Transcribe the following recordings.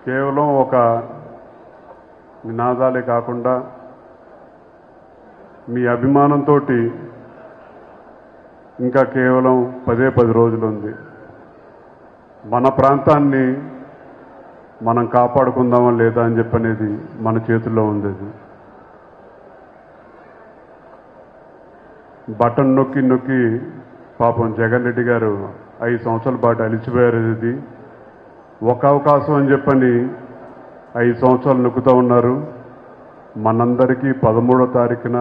కేవలం ఒక నినాదాలే కాకుండా మీ అభిమానంతో ఇంకా కేవలం 10 రోజులు ఉంది. మన ప్రాంతాన్ని మనం కాపాడుకుందామా లేదా అని చెప్పనేది మన చేతుల్లో ఉంది. బటన్ నొక్కి నొక్కి పాపం జగన్ రెడ్డి గారు 5 సంవత్సరాల పాటు అలిచిపోయారు. ఇది ఒక అవకాశం అని చెప్పని 5 సంవత్సరాలు నొక్కుతూ ఉన్నారు. మనందరికీ 13వ తారీఖున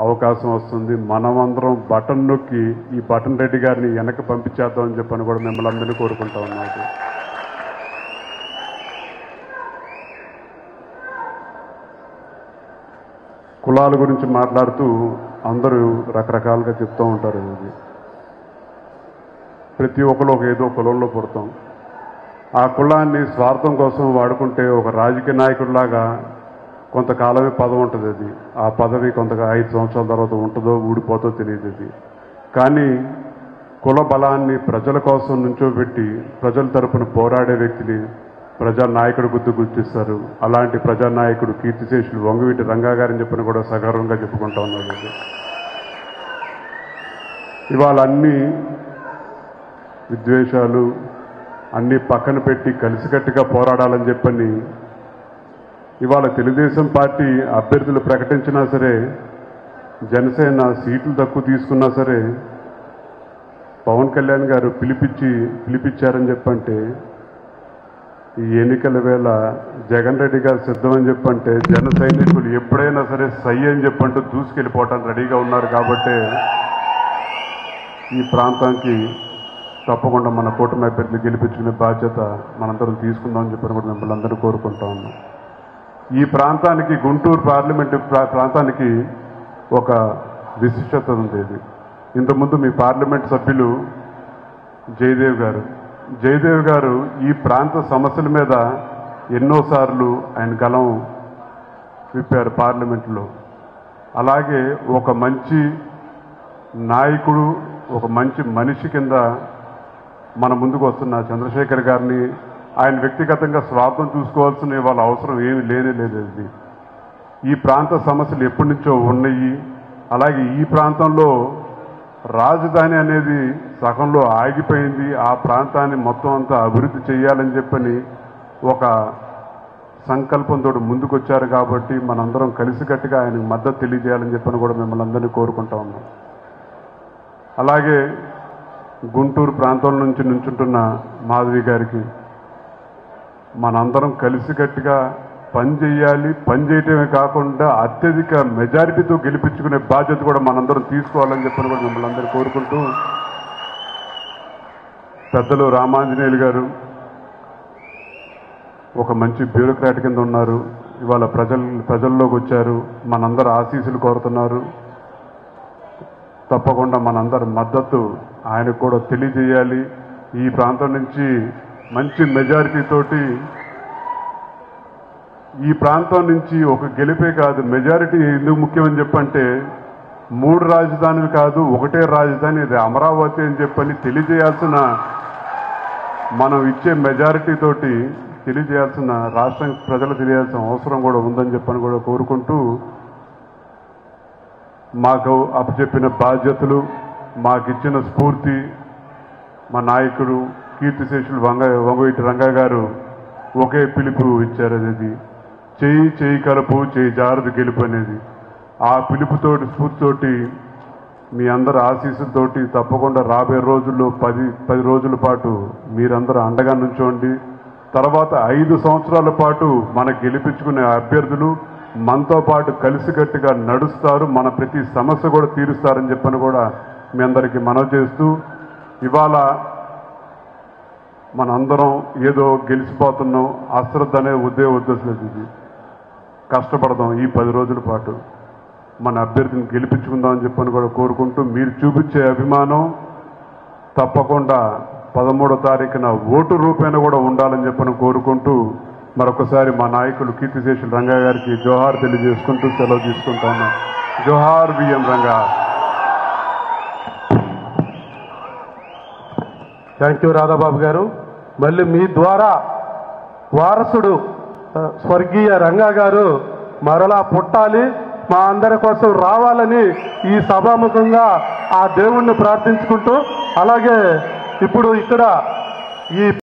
అవకాశం వస్తుంది. మనమందరం బటన్ నొక్కి ఈ బటన్ రెడ్డి గారిని వెనక్కి పంపించేద్దామని చెప్పని కూడా మిమ్మల్ని అందరినీ కోరుకుంటా ఉన్నాను. కులాల గురించి మాట్లాడుతూ అందరూ రకరకాలుగా చెప్తూ ఉంటారు. ఇది ప్రతి ఒక్కరు ఏదో కులంలో పుడతాం. ఆ కులాన్ని స్వార్థం కోసం వాడుకుంటే ఒక రాజకీయ నాయకుడిలాగా కొంతకాలమే పదవి ఉంటుంది. అది ఆ పదవి 5 సంవత్సరాల తర్వాత ఉంటుందో ఊడిపోతో తెలియదు. అది కానీ కుల బలాన్ని ప్రజల కోసం నుంచోబెట్టి ప్రజల తరపున పోరాడే వ్యక్తిని ప్రజానాయకుడు గుర్తిస్తారు. అలాంటి ప్రజానాయకుడు కీర్తిశేషులు వంగవీటి రంగా గారని చెప్పిన కూడా సగర్వంగా చెప్పుకుంటా ఉన్నారు. ఇవాళ అన్ని విద్వేషాలు అన్నీ పక్కన పెట్టి కలిసికట్టుగా పోరాడాలని చెప్పని ఇవాళ తెలుగుదేశం పార్టీ అభ్యర్థులు ప్రకటించినా సరే, జనసేన సీట్లు తక్కువ తీసుకున్నా సరే, పవన్ కళ్యాణ్ గారు పిలిపించారని చెప్పంటే, ఈ ఎన్నికల వేళ జగన్ రెడ్డి గారు సిద్ధమని చెప్పంటే జన సైనికులు ఎప్పుడైనా సరే సై అని చెప్పంటూ దూసుకెళ్ళిపోవటానికి రెడీగా ఉన్నారు. కాబట్టి ఈ ప్రాంతానికి తప్పకుండా మన కూటమి అభ్యర్థులు గెలిపించుకునే బాధ్యత మనందరం తీసుకుందామని చెప్పని కూడా మిమ్మల్ని అందరూ కోరుకుంటా ఉన్నాం. ఈ ప్రాంతానికి గుంటూరు పార్లమెంటు ప్రాంతానికి ఒక విశిష్టత ఉంది. ఇంతకుముందు మీ పార్లమెంట్ సభ్యులు జయదేవ్ గారు ఈ ప్రాంత సమస్యల మీద ఎన్నోసార్లు ఆయన గలం విప్పారు పార్లమెంట్లో. అలాగే ఒక మంచి నాయకుడు, ఒక మంచి మనిషి కింద మన ముందుకు వస్తున్న చంద్రశేఖర్ గారిని ఆయన వ్యక్తిగతంగా స్వార్థం చూసుకోవాల్సిన వాళ్ళ అవసరం ఏమీ లేదు. ఈ ప్రాంత సమస్యలు ఎప్పటి నుంచో ఉన్నాయి. అలాగే ఈ ప్రాంతంలో రాజధాని అనేది సగంలో ఆగిపోయింది. ఆ ప్రాంతాన్ని మొత్తం అంతా అభివృద్ధి చేయాలని చెప్పని ఒక సంకల్పంతో ముందుకొచ్చారు. కాబట్టి మనందరం కలిసికట్టుగా ఆయనకు మద్దతు తెలియజేయాలని చెప్పని కూడా మిమ్మల్ని అందరినీ కోరుకుంటా ఉన్నాం. అలాగే గుంటూరు ప్రాంతం నుంచి నుంచుంటున్న మాధవి గారికి మనందరం కలిసికట్టుగా పనిచేయాలి. పనిచేయటమే కాకుండా అత్యధిక మెజారిటీతో గెలిపించుకునే బాధ్యత కూడా మనందరం తీసుకోవాలని చెప్పని కూడా మిమ్మల్ని అందరూ కోరుకుంటూ, పెద్దలు రామాంజనేయులు గారు ఒక మంచి బ్యూరోక్రాట్ కింద ఉన్నారు. ఇవాళ ప్రజల్లోకి వచ్చారు. మనందరూ ఆశీస్సులు కోరుతున్నారు. తప్పకుండా మనందరి మద్దతు ఆయనకు కూడా తెలియజేయాలి. ఈ ప్రాంతం నుంచి మంచి మెజారిటీతోటి ఈ ప్రాంతం నుంచి ఒక గెలిపే కాదు, మెజారిటీ ఎందుకు ముఖ్యమని చెప్పంటే 3 రాజధానులు కాదు, ఒకటే రాజధాని, ఇది అమరావతి అని చెప్పని తెలియజేయాల్సిన, మనం ఇచ్చే మెజారిటీతోటి తెలియజేయాల్సిన, రాష్ట్రం ప్రజలు తెలియాల్సిన అవసరం కూడా ఉందని చెప్పని కూడా కోరుకుంటూ, మాకు అప్పచెప్పిన బాధ్యతలు, మాకిచ్చిన స్ఫూర్తి మా నాయకుడు కీర్తిశేషులు వంగవీటి రంగా గారు ఒకే పిలుపు ఇచ్చారు. అది చేయి కలుపు, చేయి జారుడు గెలుపు అనేది. ఆ పిలుపుతోటి, స్ఫూర్తితోటి, మీ అందరి ఆశీస్సులతోటి తప్పకుండా రాబోయే రోజుల్లో 10 రోజుల పాటు మీరందరూ అండగా నుంచోండి. తర్వాత 5 సంవత్సరాల పాటు మనకు గెలిపించుకునే అభ్యర్థులు మనతో పాటు కలిసికట్టుగా నడుస్తారు. మన ప్రతి సమస్య కూడా తీరుస్తారని చెప్పని కూడా మీ అందరికీ మనవి చేస్తూ, ఇవాళ మనందరం ఏదో గెలిచిపోతున్నాం అశ్రద్ధ అనే ఉద్దేశం లేదు. కష్టపడదాం. ఈ 10 రోజుల పాటు మన అభ్యర్థిని గెలిపించుకుందామని చెప్పని కూడా కోరుకుంటూ, మీరు చూపించే అభిమానం తప్పకుండా 13వ తారీఖున ఓటు రూపేణ కూడా ఉండాలని చెప్పని కోరుకుంటూ, మరొకసారి మా నాయకులు కీర్తిశేషులు రంగా గారికి జోహార్ తెలియజేసుకుంటూ సెలవు తీసుకుంటాను. జోహార్ BM Ranga. Thank you Radhababu గారు. మళ్ళీ మీ ద్వారా వారసుడు స్వర్గీయ రంగా గారు మరలా పుట్టాలి, మా అందరి కోసం రావాలని ఈ సభాముఖంగా ఆ దేవుణ్ణి ప్రార్థించుకుంటూ, అలాగే ఇప్పుడు ఇక్కడ ఈ